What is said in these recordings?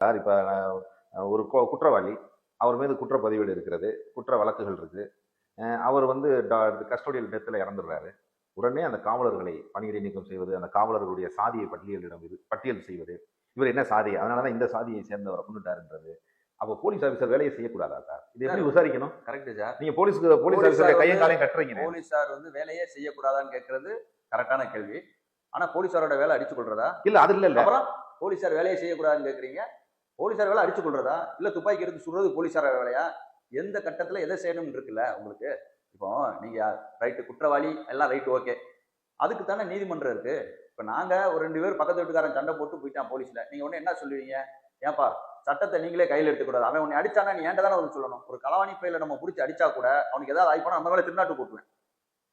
Sir இப்போ ஒரு குற்றவாளி, அவர் மீது குற்றப்பதிவேடு இருக்கிறது, குற்ற வழக்குகள் இருக்கு. அவர் வந்து கஸ்டோடியல் டெத்தில் இறந்துடுறாரு. உடனே அந்த காவலர்களை பணியிடை நீக்கம் செய்வது, அந்த காவலர்களுடைய சாதியை பட்டியல் செய்வது, இவர் என்ன சாதி, அதனாலதான் இந்த சாதியை சேர்ந்தவரை கொண்டுட்டாருன்றது. அப்போ போலீஸ் ஆஃபீஸர் வேலையை செய்யக்கூடாதா சார்? இது எப்படி விசாரிக்கணும்? Correct sir. நீங்க போலீஸ் ஆஃபீஸர் கையும் காலையும் கட்டுறீங்க. போலீஸார் வந்து வேலையே செய்யக்கூடாதான்னு கேட்கறது கரெக்டான கேள்வி. ஆனா போலீஸாரோட வேலை அடிச்சு கொள்றதா? இல்ல அது இல்ல. அப்புறம் போலீஸார் வேலையை செய்யக்கூடாதுன்னு கேட்கறீங்க. போலீஸார் வேலை அடிச்சு கொள்றதா? இல்ல துப்பாக்கி எடுத்து சுடுறது போலீஸார வேலையா? எந்த கட்டத்துல எதை செய்யணும்னு இருக்குல்ல உங்களுக்கு. இப்போ நீங்க ரைட்டு குற்றவாளி எல்லாம் ரைட்டு ஓகே, அதுக்கு தானே நீதிமன்றம் இருக்கு. இப்ப நாங்க ஒரு 2 பேர் பக்கத்து வீட்டுக்காரன் சண்டை போட்டு போயிட்டான் போலீஸ்ல, நீங்க உடனே என்ன சொல்லுவீங்க? ஏன்பா சட்டத்தை நீங்களே கையில் எடுத்துக்கூடாது, அவன் உன்னை அடிச்சானா நீ ஏன்ட்ட தானே ஒன்று சொல்லணும். ஒரு களவாணி பையில நம்ம பிடிச்சி அடிச்சா கூட அவனுக்கு ஏதாவது ஆயிப்போனா நம்ம மேலே திருநாட்டு போட்டுவேன்.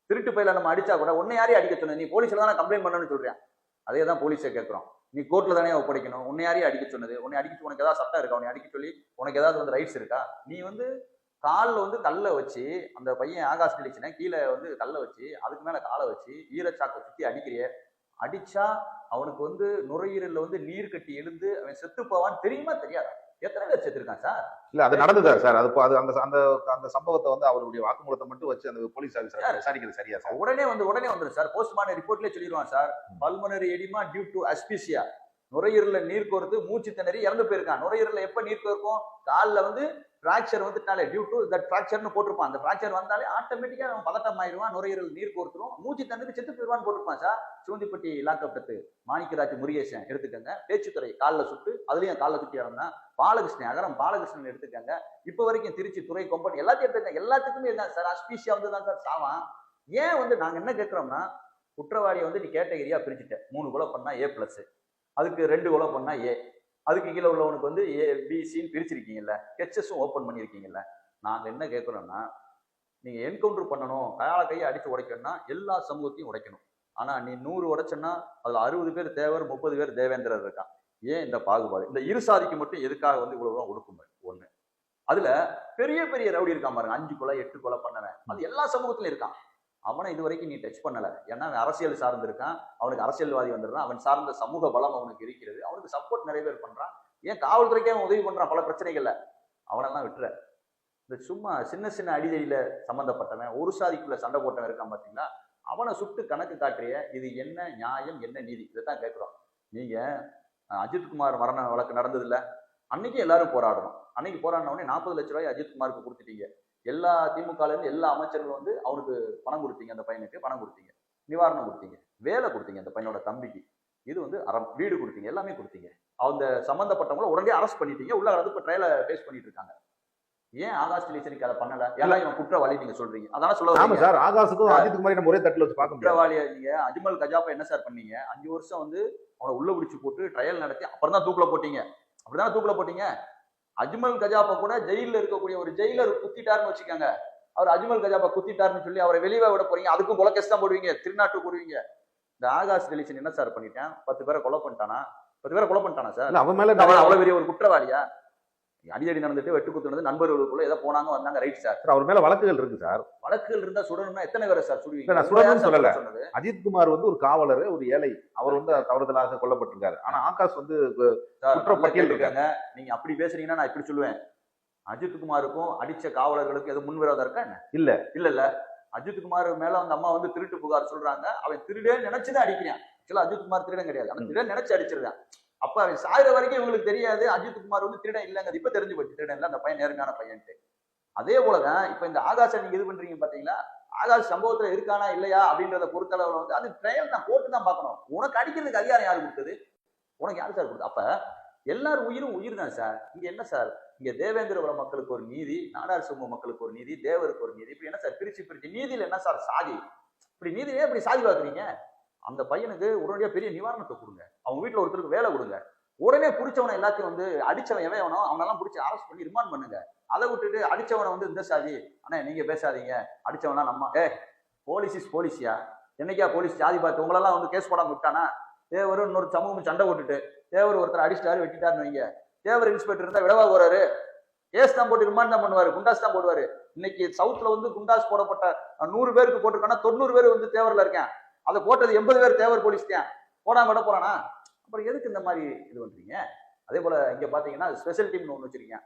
திருட்டு பையில நம்ம அடிச்சா கூட உன்னை யாரையும் அடிக்க சொன்னது, நீ போலீஸ்ல தானே கம்ப்ளைண்ட் பண்ணணும்னு சொல்றேன். அதே தான் போலீஸை கேட்கிறோம். நீ கோர்ட்ல தானே ஒப்படைக்கணும். உன்னை யாரையும் அடிக்க சொன்னது, உன்னை அடிக்க உனக்கு ஏதாவது சட்டம் இருக்கா? உன்னை அடிக்க சொல்லி உனக்கு ஏதாவது வந்து ரைட்ஸ் இருக்கா? நீ வந்து காலில் வந்து கல்லை வச்சு, அந்த பையன் ஆகாஷ் டெலிக்ஷனை கீழே வந்து கல்லை வச்சு அதுக்கு மேல காலை வச்சு ஈரச்சாக்கை சுத்தி அடிக்கிறிய. அடிச்சா அவனுக்கு வந்து நுரையீரல்ல வந்து நீர் கட்டி எழுந்து அவன் செத்து போவான்னு தெரியுமா தெரியாதா? எத்தனை பேர் செத்துருக்கான் சார்? இல்ல அது நடந்ததா சார்? அது அந்த அந்த அந்த சம்பவத்தை வந்து அவருடைய வாக்குமூலத்தை மட்டும் வச்சு அந்த போலீஸ் ஆஃபீஸர் விசாரிக்கிறது சரியா சார்? உடனே வந்துடும் சார். போஸ்ட்மார்டம் ரிப்போர்ட்லயே சொல்லிடுவான் sir. Pulmonary oedema due to asphyxia, நுரையீரல நீர் கோர்த்து மூச்சு திணறி இறந்து போயிருக்கான். நுரையீரல எப்ப நீர் கோர்க்கும்? காலில் வந்து பிராக்சர் வந்துட்டாலே டியூ டு தட் பிராக்சர்னு போட்டிருப்பான். அந்த பிராக்சர் வந்தாலே ஆட்டோமேட்டிக்கா அவன் பதட்டம் ஆயிடுவான், நுரையீரல் நீர் கோர்த்துரும், மூச்சு தண்ணி செத்து போயிடுவான்னு போட்டிருப்பான் sir. Sivanthipatti lockup death Manickaraj Murugesan எடுத்துக்கங்க. பேச்சுத்துறை காலில் சுட்டு, அதுலயும் காலில் சுட்டி இறந்தான். பாலகிருஷ்ணன் அகரம் பாலகிருஷ்ணன் எடுத்துக்கங்க. இப்ப வரைக்கும் திருச்சி துறை கொம்பன் எல்லாத்தையும் எடுத்துக்கங்க. எல்லாத்துக்குமே தான் சார் அஸ்பீசியா வந்து தான் சார் சாவான். ஏன் வந்து நாங்க என்ன கேட்கிறோம்னா, குற்றவாளியை வந்து நீ கேட்டகரியா பிரிச்சுட்ட. 3 கொலை பண்ணா A+, அதுக்கு 2 கொலை பண்ணா A, அதுக்கு கீழே உள்ளவனுக்கு வந்து ABCன்னு பிரிச்சிருக்கீங்கல்ல, ஹெச்எஸும் ஓப்பன் பண்ணியிருக்கீங்கல்ல. நாங்கள் என்ன கேட்குறோம்னா, நீங்கள் என்கவுண்டர் பண்ணணும், கையை அடித்து உடைக்கணும்னா எல்லா சமூகத்தையும் உடைக்கணும். ஆனால் நீ 100 உடைச்சன்னா அதில் 60 பேர் தேவர், 30 பேர் தேவேந்திரர் இருக்கான். ஏன் இந்த பாகுபாடு? இந்த இரு சாதிக்கு மட்டும் எதுக்காக வந்து இவ்வளவு ஒடுக்குமுறை? ஒன்று. அதுல பெரிய பெரிய ரவுடி இருக்கான் பாருங்க, 5 கொலை 8 கொலை பண்ணவன், அது எல்லா சமூகத்திலும் இருக்கான். அவனை இது வரைக்கும் நீ டச் பண்ணல. ஏன்னா அவன் அரசியல் சார்ந்து இருக்கான், அவனுக்கு அரசியல்வாதி வந்துடுறான், அவன் சார்ந்த சமூக பலம் அவனுக்கு இருக்கிறது, அவனுக்கு சப்போர்ட் நிறைய பேர் பண்றான். ஏன் காவல்துறைக்கே அவன் உதவி பண்றான் பல பிரச்சனைகள்ல. அவனெல்லாம் விட்டுற. இந்த சும்மா சின்ன சின்ன அடிதடியில சம்பந்தப்பட்டவன், ஒரு சாதிக்குள்ள சண்டை போட்டவன் இருக்கான் பாத்தீங்களா, அவனை சுட்டு கணக்கு காட்டுறிய. இது என்ன நியாயம், என்ன நீதி? இதைத்தான் கேட்கிறோம். நீங்க அஜித்குமார் மரண வழக்கு நடந்தது இல்ல, அன்னைக்கு எல்லாரும் போராடணும். அன்னைக்கு போராடின உடனே 40 லட்ச ரூபாய் அஜித்குமாருக்கு கொடுத்துட்டீங்க. எல்லா திமுகல இருந்து எல்லா அமைச்சர்களும் வந்து அவனுக்கு பணம் கொடுத்தீங்க, அந்த பையனுக்கு பணம் கொடுத்தீங்க, நிவாரணம் கொடுத்தீங்க, வேலை கொடுத்தீங்க, அந்த பையனோட தம்பிக்கு இது வந்து வீடு கொடுத்தீங்க, எல்லாமே கொடுத்தீங்க. அந்த சம்பந்தப்பட்டவங்களை உடனே அரெஸ்ட் பண்ணிட்டீங்க, உள்ள வந்து இப்ப ட்ரையல ஃபேஸ் பண்ணிட்டு இருக்காங்க. ஏன் ஆகாஷ் டெலிஷனுக்கு அதை பண்ணல? எல்லாம் இவன் குற்றவாளி நீங்க சொல்றீங்க, அதான் சொல்ல. ஆமா சார், ஆகாஷுக்கும் அஜித் குமார் ஒரே தட்டுல வச்சு பார்க்க குற்றவாளியா நீங்க அஜ்மல் கஜாப்பா என்ன சார் பண்ணீங்க? 5 வருஷம் வந்து அவனை உள்ள பிடிச்சு போட்டு ட்ரையல் நடத்தி அப்புறம் தான் தூக்குல போட்டீங்க. அப்படிதான் தூக்குல போட்டீங்க. அஜ்மல் கஜாப்பா கூட ஜெயில இருக்கக்கூடிய ஒரு ஜெயிலர் குத்திட்டாருன்னு வச்சுக்கோங்க, அவர் அஜ்மல் கஜாப்பா குத்திட்டாருன்னு சொல்லி அவரை வெளியே விட போறீங்க, அதுக்கும் கொலை கேஸ் தான் போடுவீங்க, திருநாட்டு போடுவீங்க. இந்த ஆகாஷ் டெலிஷன் என்ன சார் பண்ணிட்டேன்? 10 பேரை கொலை பண்ணிட்டானா? 10 பேரை கொலை பண்ணிட்டானா சார்? அவன் மேல அவ்வளவு பெரிய ஒரு குற்றவாளியா? அடிதடி நடந்துட்டு வெட்டு குத்து நண்பர்களுக்குள்ள ஏதோ போனாங்க வந்தாங்க, ரைட் சார். அவர் மேல வழக்குகள் இருக்கு சார். வழக்குகள் இருந்தா சுடணும்னா எத்தனை பேரை சார் சுடுவீங்க? நான் சுடணும்னு சொல்லல. அஜித் குமார் வந்து ஒரு காவலர், ஒரு ஏழை, அவர் வந்து தவறுதலாக கொல்லப்பட்டிருக்காரு. ஆனா ஆகாஷ் வந்து குற்றப்பட்டியல் இருக்காங்க. நீங்க அப்படி பேசுறீங்கன்னா நான் இப்படி சொல்லுவேன், அஜித் குமாருக்கும் அடிச்ச காவலர்களுக்கு எதுவும் முன்விரோதம் இருக்கா என்ன? இல்ல இல்ல இல்ல. அஜித் குமார் மேல அந்த அம்மா வந்து திருட்டு புகார் சொல்றாங்க, அவன் திருடேன்னு நினைச்சுதான் அடிக்கிறான். ஆக்சுவலா அஜித் குமார் திருடன் கிடையாது, அவன் திருடன் நினைச்சு அடிச்சிருக்கான். அப்ப அவன் சாயிற வரைக்கும் இவங்களுக்கு தெரியாது அஜித் குமார் வந்து திருடன் இல்லைங்க. இப்ப தெரிஞ்சு போச்சு திருடன் இல்ல, அந்த பையன் நேர்மையான பையன்ட்டு. அதே போலதான் இப்ப இந்த ஆகாஷை நீங்க இது பண்றீங்க பாத்தீங்களா, ஆகாஷ் சம்பவத்துல இருக்கானா இல்லையா அப்படின்றத பொறுத்தளவுல வந்து அது ட்ரையல் தான், போட்டு தான் பார்க்கணும். உனக்கு அடிக்கிறதுக்கு அதிகாரம் யாரு கொடுத்தது? உனக்கு யாரு சார் கொடுத்தது? அப்ப எல்லாரும் உயிரும் உயிர் தான் சார். இங்க என்ன சார், இங்க தேவேந்திரகுல மக்களுக்கு ஒரு நீதி, நாடார் சமூக மக்களுக்கு ஒரு நீதி, தேவருக்கு ஒரு நீதி, இப்படி என்ன சார் பிரிச்சு நீதியில என்ன சார் சாதி? இப்படி நீதியே இப்படி சாதி பாக்குறீங்க? அந்த பையனுக்கு உடனடியா பெரிய நிவாரணத்தை கொடுங்க, அவங்க வீட்டுல ஒருத்தருக்கு வேலை கொடுங்க. உடனே பிடிச்சவனை எல்லாத்தையும் வந்து அடிச்சவன் எவனோ அவனெல்லாம் பிடிச்சி அரெஸ்ட் பண்ணி ரிமாண்ட் பண்ணுங்க. அதை விட்டுட்டு அடிச்சவனை வந்து இந்த சாதி ஆனா நீங்க பேசாதீங்க, அடிச்சவனா நம்ம போலீஸ் இஸ் போலீஸியா? என்னைக்கா போலீஸ் ஜாதி பார்த்து உங்களெல்லாம் வந்து கேஸ் போடாம விட்டானா? தேவர் இன்னொரு சமூகம் சண்டை போட்டுட்டு தேவர் ஒருத்தர் அடிச்சிட்டாரு வெட்டிட்டாருன்னு வைங்க, தேவர் இன்ஸ்பெக்டர் இருந்தா விடவா போறாரு? கேஸ் தான் போட்டு ரிமாண்ட் தான் பண்ணுவாரு, குண்டாஸ் தான் போடுவாரு. இன்னைக்கு சவுத்ல வந்து குண்டாஸ் போடப்பட்ட 100 பேருக்கு போட்டிருக்கானா 90 பேர் வந்து தேவர்ல இருக்கேன், அதை போட்டது 80 பேர் தேவர் போலீஸ் தான், போடாம விட போறானா? அப்புறம் எதுக்கு இந்த மாதிரி இது பண்றீங்க? அதே போல இங்க பாத்தீங்கன்னா ஸ்பெஷல் டீம்னு ஒன்று வச்சிருக்கீங்க.